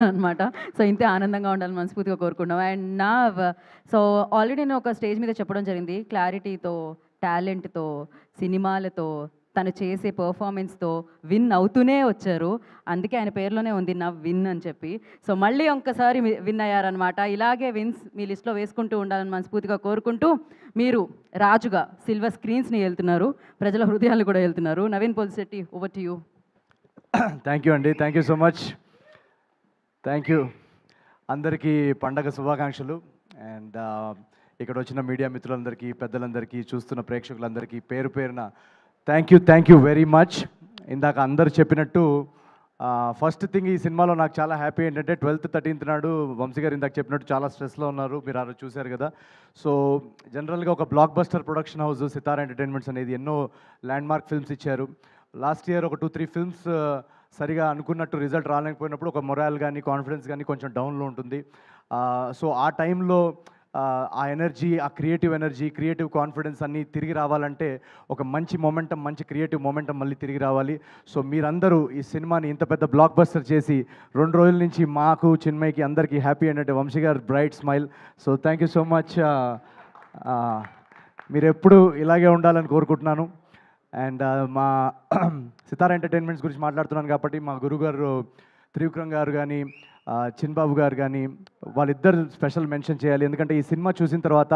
అనమాట. సో, ఇంతే ఆనందంగా ఉండాలని మనస్ఫూర్తిగా కోరుకుంటున్నాం. అండ్ సో, ఆల్రెడీ నేను ఒక స్టేజ్ మీద చెప్పడం జరిగింది. క్లారిటీతో, టాలెంట్‌తో, సినిమాలతో, తను చేసే పెర్ఫార్మన్స్‌తో విన్ అవుతూనే వచ్చారు. అందుకే ఆయన పేరులోనే ఉంది విన్ అని చెప్పి. సో, మళ్ళీ ఒక్కసారి విన్ అయ్యారనమాట. ఇలాగే విన్స్ మీ లిస్ట్‌లో వేసుకుంటూ ఉండాలని మనస్ఫూర్తిగా కోరుకుంటూ, మీరు రాజుగా సిల్వర్ స్క్రీన్స్‌ని ఏలుతున్నారు. ప్రజల హృదయాలు కూడా ఏలుతున్నారు. Naveen Polishetty, over to you. Thank you అండి. Thank you so much. Thank you. అందరికీ పండగ శుభాకాంక్షలు. అండ్ ఇక్కడ వచ్చిన మీడియా మిత్రులందరికీ, పెద్దలందరికీ, చూస్తున్న ప్రేక్షకులందరికీ పేరు పేరున థ్యాంక్ యూ వెరీ మచ్. ఇందాక అందరు చెప్పినట్టు ఫస్ట్ థింగ్ ఈ సినిమాలో నాకు చాలా హ్యాపీ ఏంటంటే 12th 13th నాడు వంశీ గారు ఇందాక చెప్పినట్టు చాలా స్ట్రెస్లో ఉన్నారు. మీరు ఆ రోజు చూశారు కదా. సో జనరల్గా ఒక బ్లాక్ బస్టర్ ప్రొడక్షన్ హౌస్ సితారా ఎంటర్టైన్మెంట్స్ అనేది ఎన్నో ల్యాండ్మార్క్ ఫిల్మ్స్ ఇచ్చారు. లాస్ట్ ఇయర్ ఒక 2-3 ఫిల్మ్స్ సరిగా అనుకున్నట్టు రిజల్ట్ రాలేకపోయినప్పుడు ఒక మొరాల్ కానీ కాన్ఫిడెన్స్ కానీ కొంచెం డౌన్లో ఉంటుంది. సో ఆ టైంలో ఆ ఎనర్జీ, ఆ క్రియేటివ్ ఎనర్జీ, క్రియేటివ్ కాన్ఫిడెన్స్ అన్నీ తిరిగి రావాలంటే ఒక మంచి మొమెంటం, మంచి క్రియేటివ్ మొమెంటం మళ్ళీ తిరిగి రావాలి. సో మీరందరూ ఈ సినిమాని ఇంత పెద్ద బ్లాక్ బస్టర్ చేసి 2 రోజుల నుంచి మాకు, చిన్మయ్కి అందరికీ హ్యాపీ ఏంటంటే వంశీ గారు bright smile. So thank you so much. మీరు ఎప్పుడు ఇలాగే ఉండాలని కోరుకుంటున్నాను. అండ్ మా సితారా ఎంటర్టైన్మెంట్స్ గురించి మాట్లాడుతున్నాను కాబట్టి మా గురుగారు త్రివిక్రమ్ గారు కానీ, చిన్బాబు గారు కానీ, వాళ్ళిద్దరు స్పెషల్ మెన్షన్ చేయాలి. ఎందుకంటే ఈ సినిమా చూసిన తర్వాత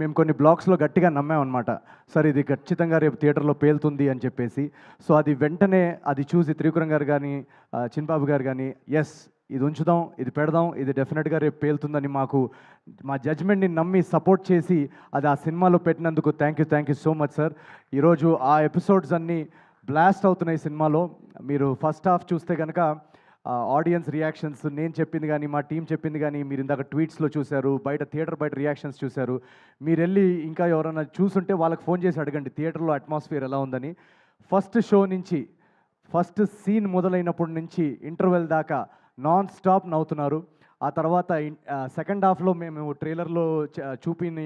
మేము కొన్ని బ్లాగ్స్లో గట్టిగా నమ్మామన్నమాట. సరే ఇది ఖచ్చితంగా రేపు థియేటర్లో పేలుతుంది అని చెప్పేసి. సో అది వెంటనే అది చూసి త్రివిక్రమ్ గారు కానీ, చిన్బాబు గారు కానీ, ఎస్ ఇది ఉంచుదాం, ఇది పెడదాం, ఇది డెఫినెట్గా రేపు పేలుతుందని మా జడ్జ్మెంట్ని నమ్మి సపోర్ట్ చేసి అది ఆ సినిమాలో పెట్టినందుకు thank you so much sir. ఈరోజు ఆ ఎపిసోడ్స్ అన్నీ బ్లాస్ట్ అవుతున్నాయి సినిమాలో. మీరు ఫస్ట్ హాఫ్ చూస్తే కనుక ఆడియన్స్ రియాక్షన్స్, నేను చెప్పింది కానీ, మా టీం చెప్పింది కానీ, మీరు ఇందాక ట్వీట్స్లో చూశారు, థియేటర్ బయట రియాక్షన్స్ చూశారు. మీరు వెళ్ళి ఇంకా ఎవరైనా చూసుంటే వాళ్ళకి ఫోన్ చేసి అడగండి థియేటర్లో అట్మాస్ఫియర్ ఎలా ఉందని. ఫస్ట్ షో నుంచి, ఫస్ట్ సీన్ మొదలైనప్పటి నుంచి ఇంటర్వెల్ దాకా నాన్ స్టాప్ నవ్వుతున్నారు. ఆ తర్వాత సెకండ్ హాఫ్లో మేము ట్రైలర్లో చూపిన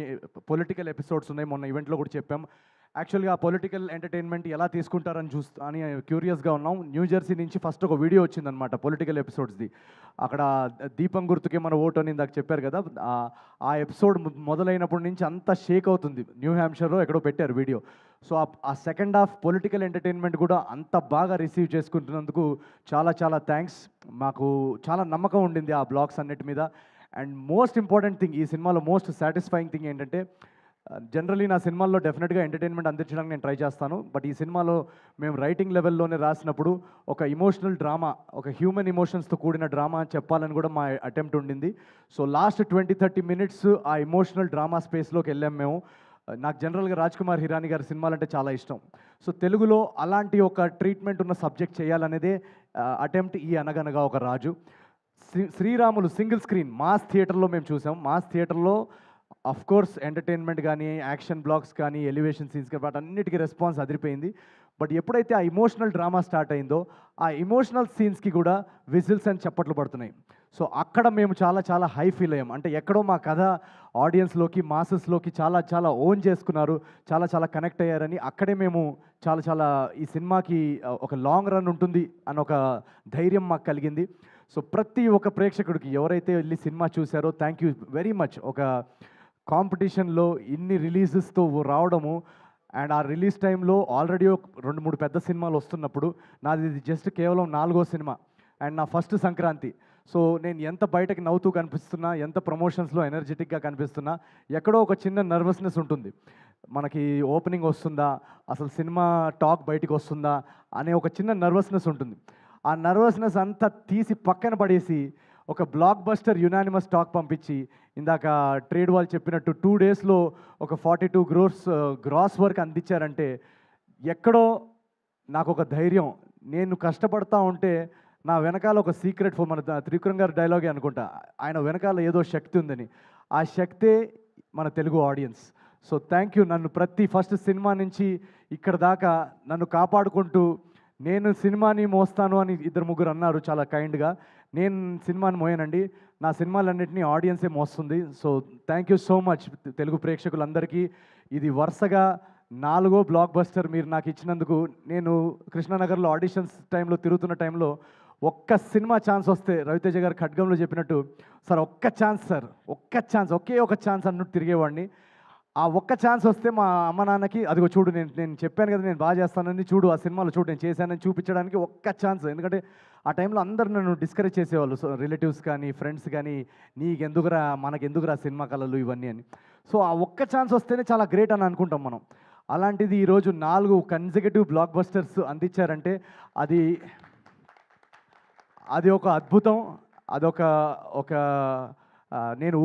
పొలిటికల్ ఎపిసోడ్స్ ఉన్నాయి, మొన్న ఈవెంట్లో కూడా చెప్పాం. యాక్చువల్గా ఆ పొలిటికల్ ఎంటర్టైన్మెంట్ ఎలా తీసుకుంటారని అని క్యూరియస్గా ఉన్నాం. న్యూ జెర్సీ నుంచి ఫస్ట్ ఒక వీడియో వచ్చిందనమాట పొలిటికల్ ఎపిసోడ్స్ది. అక్కడ దీపం గుర్తుకే మన ఓటు అని ఇందాక చెప్పారు కదా. ఆ ఎపిసోడ్ మొదలైనప్పటి నుంచి అంతా షేక్ అవుతుంది. న్యూ హ్యాంప్షైర్లో ఎక్కడో పెట్టారు వీడియో. సో ఆ సెకండ్ హాఫ్ పొలిటికల్ ఎంటర్టైన్మెంట్ కూడా అంత బాగా రిసీవ్ చేసుకుంటున్నందుకు చాలా చాలా థ్యాంక్స్. మాకు చాలా నమ్మకం ఉండింది ఆ బ్లాగ్స్ అన్నిటి మీద. అండ్ మోస్ట్ ఇంపార్టెంట్ థింగ్, ఈ సినిమాలో మోస్ట్ సాటిస్ఫైయింగ్ థింగ్ ఏంటంటే, జనరలీ నా సినిమాల్లో డెఫినెట్గా ఎంటర్టైన్మెంట్ అందించడానికి నేను ట్రై చేస్తాను. బట్ ఈ సినిమాలో మేము రైటింగ్ లెవెల్లోనే రాసినప్పుడు ఒక ఇమోషనల్ డ్రామా, ఒక హ్యూమన్ ఇమోషన్స్తో కూడిన డ్రామా చెప్పాలని కూడా మా అటెంప్ట్ ఉండింది. సో లాస్ట్ 20-30 మినిట్స్ ఆ ఇమోషనల్ డ్రామా స్పేస్లోకి వెళ్ళాం మేము. నాకు జనరల్గా రాజ్ కుమార్ హిరానీ గారి సినిమాలంటే చాలా ఇష్టం. సో తెలుగులో అలాంటి ఒక ట్రీట్మెంట్ ఉన్న సబ్జెక్ట్ చేయాలనేదే అటెంప్ట్ ఈ అనగనగా ఒక రాజు. శ్రీరాములు సింగిల్ స్క్రీన్ మాస్ థియేటర్లో మేము చూసాం. మాస్ థియేటర్లో కోర్స్ ఎంటర్టైన్మెంట్ కానీ, యాక్షన్ బ్లాక్స్ కానీ, ఎలివేషన్ సీన్స్ కానీ, వాటన్నిటికీ రెస్పాన్స్ అదిరిపోయింది. బట్ ఎప్పుడైతే ఆ ఇమోషనల్ డ్రామా స్టార్ట్ అయిందో ఆ ఇమోషనల్ సీన్స్కి కూడా విజిల్స్ అని చప్పట్లు పడుతున్నాయి. సో అక్కడ మేము చాలా చాలా హై ఫీల్ అయ్యాం. అంటే ఎక్కడో మా కథ ఆడియన్స్లోకి, మాసెస్లోకి చాలా చాలా ఓన్ చేసుకున్నారు, చాలా చాలా కనెక్ట్ అయ్యారని అక్కడే మేము చాలా చాలా ఈ సినిమాకి ఒక లాంగ్ రన్ ఉంటుంది అని ఒక ధైర్యం మాకు కలిగింది. సో ప్రతి ఒక్క ప్రేక్షకుడికి ఎవరైతే వెళ్ళి సినిమా చూశారో థ్యాంక్ యూ వెరీ మచ్. ఒక కాంపిటీషన్లో ఇన్ని రిలీజెస్తో రావడము, అండ్ ఆ రిలీజ్ టైంలో ఆల్రెడీ 2-3 పెద్ద సినిమాలు వస్తున్నప్పుడు నాది ఇది జస్ట్ కేవలం 4వ సినిమా అండ్ నా ఫస్ట్ సంక్రాంతి. సో నేను ఎంత బయటకు నవ్వుతూ కనిపిస్తున్నా, ఎంత ప్రమోషన్స్లో ఎనర్జెటిక్గా కనిపిస్తున్నా, ఎక్కడో ఒక చిన్న నర్వస్నెస్ ఉంటుంది. మనకి ఓపెనింగ్ వస్తుందా, అసలు సినిమా టాక్ బయటికి వస్తుందా అనే ఒక చిన్న నర్వస్నెస్ ఉంటుంది. ఆ నర్వస్నెస్ అంతా తీసి పక్కన పడేసి ఒక బ్లాక్ బస్టర్ యునానిమస్ టాక్ పంపించి, ఇందాక ట్రేడ్ వాళ్ళు చెప్పినట్టు 2 డేస్లో ఒక 42 crores గ్రాస్ వర్క్ అందించారంటే ఎక్కడో నాకు ఒక ధైర్యం. నేను కష్టపడతా ఉంటే నా వెనకాల ఒక సీక్రెట్ మన త్రివిక్రమ్ గారి డైలాగే అనుకుంటా, ఆయన వెనకాల ఏదో శక్తి ఉందని. ఆ శక్తే మన Telugu audience. So thank you. నన్ను ప్రతి ఫస్ట్ సినిమా నుంచి ఇక్కడ దాకా నన్ను కాపాడుకుంటూ, నేను సినిమాని మోస్తాను అని 2-3 అన్నారు చాలా కైండ్గా. నేను సినిమాని మోయనండి, నా సినిమాలన్నింటినీ ఆడియన్సే మోస్తుంది. So thank you so much Telugu ప్రేక్షకులందరికీ. ఇది వరుసగా 4వ బ్లాక్ బస్టర్ మీరు నాకు ఇచ్చినందుకు. నేను కృష్ణానగర్లో ఆడిషన్స్ టైంలో తిరుగుతున్న టైంలో ఒక్క సినిమా ఛాన్స్ వస్తే రవితేజ గారు ఖడ్గంలో చెప్పినట్టు సార్ ఒక్క ఛాన్స్ సార్, ఒక్క ఛాన్స్, ఒకే ఒక ఛాన్స్ అన్నట్టు తిరిగేవాడిని. ఆ ఒక్క ఛాన్స్ వస్తే మా అమ్మ నాన్నకి అదిగో చూడు నేను చెప్పాను కదా నేను బాగా చేస్తానని, చూడు ఆ సినిమాలో చూడు నేను చేశానని చూపించడానికి ఒక్క ఛాన్స్. ఎందుకంటే ఆ టైంలో అందరు నన్ను డిస్కరేజ్ చేసేవాళ్ళు, సో రిలేటివ్స్ కానీ ఫ్రెండ్స్ కానీ, నీకెందుకురా మనకెందుకురా సినిమా కళలు ఇవన్నీ అని. సో ఆ ఒక్క ఛాన్స్ వస్తేనే చాలా గ్రేట్ అని అనుకుంటాం మనం. అలాంటిది ఈరోజు 4 కన్సిక్యూటివ్ బ్లాక్ బస్టర్స్ అందించారంటే అది ఒక అద్భుతం. అదొక నేను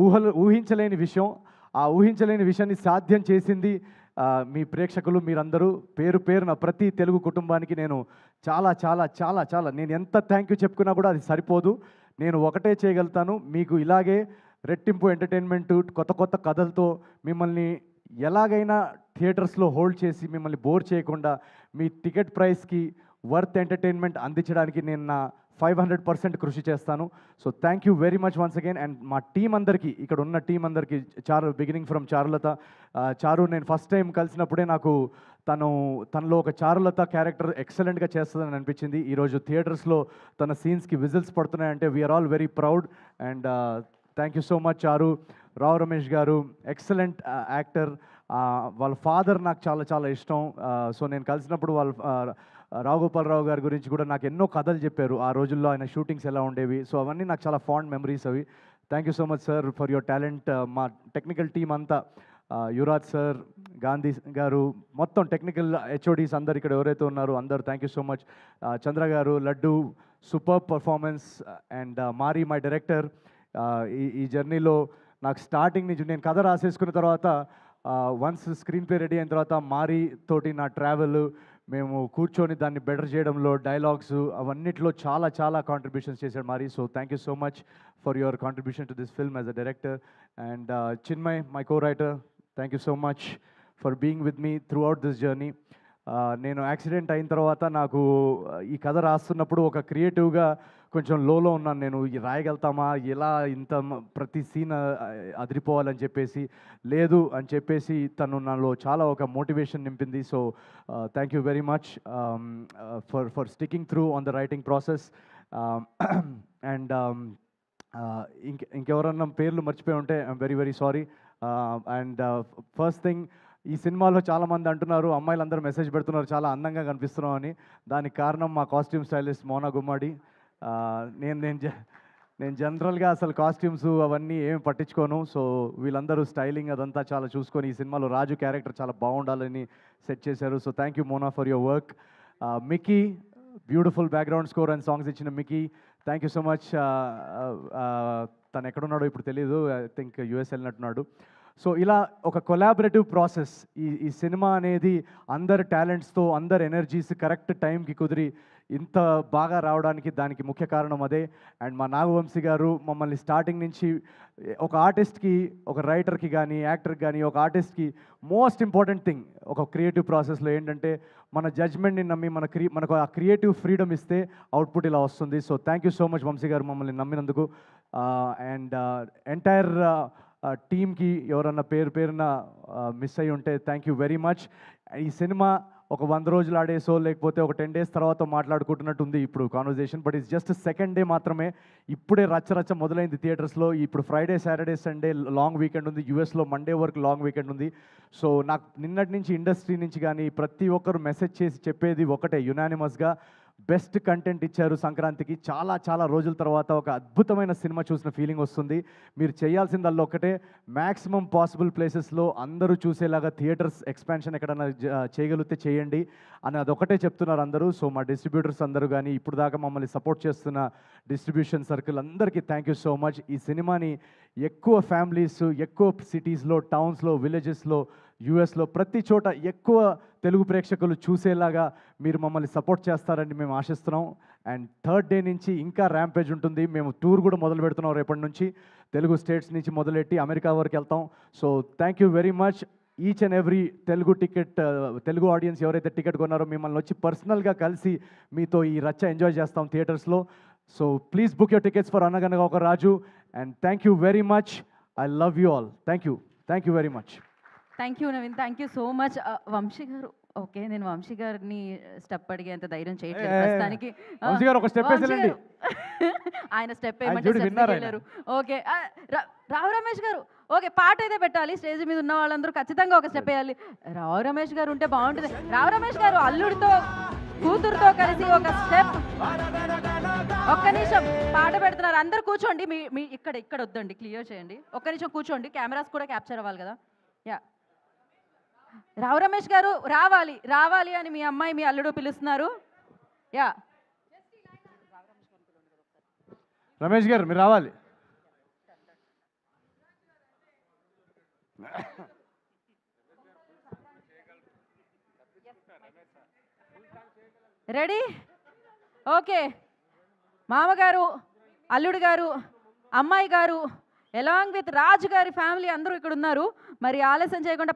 ఊహించలేని విషయం. ఆ ఊహించలేని విషయాన్ని సాధ్యం చేసింది మీ ప్రేక్షకులు మీరందరూ. పేరున ప్రతి తెలుగు కుటుంబానికి నేను చాలా చాలా చాలా చాలా నేను ఎంత థ్యాంక్ యూ చెప్పుకున్నా కూడా అది సరిపోదు. నేను ఒకటే చేయగలుగుతాను, మీకు ఇలాగే రెట్టింపు ఎంటర్టైన్మెంట్ కొత్త కొత్త కథలతో మిమ్మల్ని ఎలాగైనా థియేటర్స్లో హోల్డ్ చేసి మిమ్మల్ని బోర్ చేయకుండా మీ టికెట్ ప్రైస్కి వర్త్ ఎంటర్టైన్మెంట్ అందించడానికి నేను నా 500% కృషి చేస్తాను. So thank you very much once again. And మా టీం అందరికీ, ఇక్కడ ఉన్న టీం అందరికీ, బిగినింగ్ ఫ్రమ్ చారులత. చారు నేను ఫస్ట్ టైం కలిసినప్పుడే నాకు తనలో ఒక చారులత క్యారెక్టర్ ఎక్సలెంట్గా చేస్తుందని అనిపించింది. ఈరోజు థియేటర్స్లో తన సీన్స్కి విజిల్స్ పడుతున్నాయంటే we are all very proud. And thank you so much Charu. Rao Ramesh గారు ఎక్సలెంట్ యాక్టర్. వాళ్ళ ఫాదర్ నాకు చాలా చాలా ఇష్టం. సో నేను కలిసినప్పుడు రావు గోపాలరావు గారి గురించి కూడా నాకు ఎన్నో కథలు చెప్పారు. ఆ రోజుల్లో ఆయన షూటింగ్స్ ఎలా ఉండేవి. సో అవన్నీ నాకు చాలా ఫాండ్ మెమరీస్ అవి. Thank you so much sir for your talent. మా టెక్నికల్ టీం అంతా, యువరాజ్ సార్, గాంధీ గారు, మొత్తం టెక్నికల్ హెచ్ఓడీస్ అందరు ఇక్కడ ఎవరైతే ఉన్నారో అందరు thank you so much. Chandra గారు, Laddu, super performance. And Mari my director. ఈ జర్నీలో నాకు స్టార్టింగ్ నుంచి నేను కథ రాసేసుకున్న తర్వాత వన్స్ స్క్రీన్ ప్లే రెడీ అయిన తర్వాత మారీ తోటి నా ట్రావెల్, మేము కూర్చొని దాన్ని బెటర్ చేయడంలో, డైలాగ్స్ అవన్నిట్లో చాలా చాలా కాంట్రిబ్యూషన్స్ చేశాడు Mari. So thank you so much for your contribution to this film as a director. And Chinmay, my co writer, thank you so much for being with me throughout this journey. నేను accident అయిన తర్వాత నాకు ఈ కథ రాస్తున్నప్పుడు ఒక క్రియేటివ్గా కొంచెం లోలో ఉన్నాను. నేను రాయగలుగుతామా, ఎలా ఇంత ప్రతి సీన్ అదిరిపోవాలని చెప్పేసి, లేదు అని చెప్పేసి తను నాలో చాలా ఒక మోటివేషన్ నింపింది. So thank you very much for sticking through on the writing process. And ఇంకెవరన్నా పేర్లు మర్చిపోయి ఉంటే I'm very very sorry. And first thing, ఈ సినిమాలో చాలామంది అంటున్నారు, అమ్మాయిలందరూ మెసేజ్ పెడుతున్నారు చాలా అందంగా కనిపిస్తున్నాం అని. దానికి కారణం మా కాస్ట్యూమ్ స్టైలిస్ట్ మోనా గుమ్మడి. నేను జనరల్గా అసలు కాస్ట్యూమ్స్ అవన్నీ ఏమి పట్టించుకోను. సో వీళ్ళందరూ స్టైలింగ్ అదంతా చాలా చూసుకొని ఈ సినిమాలో రాజు క్యారెక్టర్ చాలా బాగుండాలని సెట్ చేశారు. So thank you Mona for your work. Mickey, beautiful background score and songs ఇచ్చిన Mickey, thank you so much. తను ఎక్కడున్నాడో ఇప్పుడు తెలియదు, ఐ థింక్ యూఎస్ వెళ్ళినట్టున్నాడు. సో ఇలా ఒక కొలాబరేటివ్ ప్రాసెస్. ఈ సినిమా అనేది అందరి టాలెంట్స్తో, అందరి ఎనర్జీస్ కరెక్ట్ టైంకి కుదిరి ఇంత బాగా రావడానికి దానికి ముఖ్య కారణం అదే. అండ్ మా నాగవంశీ గారు మమ్మల్ని స్టార్టింగ్ నుంచి ఒక ఆర్టిస్ట్కి, ఒక రైటర్కి కానీ, యాక్టర్కి కానీ, ఒక ఆర్టిస్ట్కి మోస్ట్ ఇంపార్టెంట్ థింగ్ ఒక క్రియేటివ్ ప్రాసెస్లో ఏంటంటే మన జడ్జ్మెంట్ని నమ్మి మనకు ఆ క్రియేటివ్ ఫ్రీడమ్ ఇస్తే అవుట్పుట్ ఇలా వస్తుంది. So thank you so much Vamshi గారు మమ్మల్ని నమ్మినందుకు. అండ్ ఎంటైర్ టీమ్కి ఎవరన్నా పేరున మిస్ అయ్యి ఉంటే థ్యాంక్ యూ వెరీ మచ్. ఈ సినిమా ఒక 100 రోజులు ఆడేసో లేకపోతే ఒక 10 days తర్వాత మాట్లాడుకుంటున్నట్టు ఉంది ఇప్పుడు conversation, but it's just second day మాత్రమే. ఇప్పుడే రచ్చ మొదలైంది థియేటర్స్లో. ఇప్పుడు Friday, Saturday, Sunday long weekend ఉంది. యూఎస్లో మండే వరకు లాంగ్ వీకెండ్ ఉంది. సో నాకు నిన్నటి నుంచి ఇండస్ట్రీ నుంచి కానీ ప్రతి ఒక్కరు మెసేజ్ చేసి చెప్పేది ఒకటే, యునానిమస్గా బెస్ట్ కంటెంట్ ఇచ్చారు సంక్రాంతికి. చాలా చాలా రోజుల తర్వాత ఒక అద్భుతమైన సినిమా చూసిన ఫీలింగ్ వస్తుంది. మీరు చేయాల్సిందల్లా ఒకటే, మ్యాక్సిమం పాసిబుల్ ప్లేసెస్లో అందరూ చూసేలాగా థియేటర్స్ ఎక్స్పాన్షన్ ఎక్కడైనా చేయగలిగితే చేయండి అని అదొకటే చెప్తున్నారు అందరూ. సో మా డిస్ట్రిబ్యూటర్స్ అందరూ కానీ, ఇప్పుడు దాకా మమ్మల్ని సపోర్ట్ చేస్తున్న డిస్ట్రిబ్యూషన్ సర్కిల్ అందరికీ థ్యాంక్ యూ సో మచ్. ఈ సినిమాని ఎక్కువ ఫ్యామిలీస్, ఎక్కువ సిటీస్లో, టౌన్స్లో, విలేజెస్లో, యూఎస్లో ప్రతి చోట ఎక్కువ తెలుగు ప్రేక్షకులు చూసేలాగా మీరు మమ్మల్ని సపోర్ట్ చేస్తారని మేము ఆశిస్తున్నాం. అండ్ థర్డ్ డే నుంచి ఇంకా ర్యాంపేజ్ ఉంటుంది. మేము టూర్ కూడా మొదలు పెడుతున్నాం రేపటి నుంచి. తెలుగు స్టేట్స్ నుంచి మొదలెట్టి అమెరికా వరకు వెళ్తాం. So thank you very much. Each and every Telugu audience ఎవరైతే టికెట్ కొన్నారో మిమ్మల్ని వచ్చి పర్సనల్గా కలిసి మీతో ఈ రచ్చ ఎంజాయ్ చేస్తాం థియేటర్స్లో. So please book your tickets for Anaganaga Oka Raju. And thank you very much. I love you all. Thank you very much. Thank you Naveen, thank you so much. Vamshi గారు ఓకే, నేను వంశీ గారిని స్టెప్ అడిగేంత ధైర్యం చేయట్లేదు ఏ, ఏ, ప్రస్తుతానికి. వంశీ గారు ఒక step వంశీ వేసేయండి. గారు. ఆయన స్టెప్ ఆయన ఏమంటే చూడు step విన్నారు ఆయన. వేయలేరు. ఓకే, రావు రమేష్ గారు. ఓకే, పాట అయితే పెట్టాలి. స్టేజ్ మీద ఉన్న వాళ్ళందరూ ఖచ్చితంగా ఒక స్టెప్ వేయాలి. రావు రమేష్ గారు ఉంటే బాగుంటుంది. రావు రమేష్ గారు అల్లుడితో కూతురుతో కలిసి ఒక స్టెప్. ఒక్క నిమిషం, పాట పెడుతున్నారు. అందరు కూర్చోండి. మీ మీ ఇక్కడ ఇక్కడ వద్దండి, క్లియర్ చేయండి. ఒక్క నిమిషం కూర్చోండి, కెమెరాస్ కూడా క్యాప్చర్ అవ్వాలి కదా. యా, రావు రమేష్ గారు రావాలి రావాలి అని మీ అమ్మాయి మీ అల్లుడు పిలుస్తున్నారు. యా, రమేష్ గారు మీరు రావాలి. రెడీ? ఓకే, మామగారు, అల్లుడు గారు, అమ్మాయి గారు, ఎలాంగ్ విత్ రాజు గారి ఫ్యామిలీ అందరూ ఇక్కడ ఉన్నారు. మరి ఆలస్యం చేయకుండా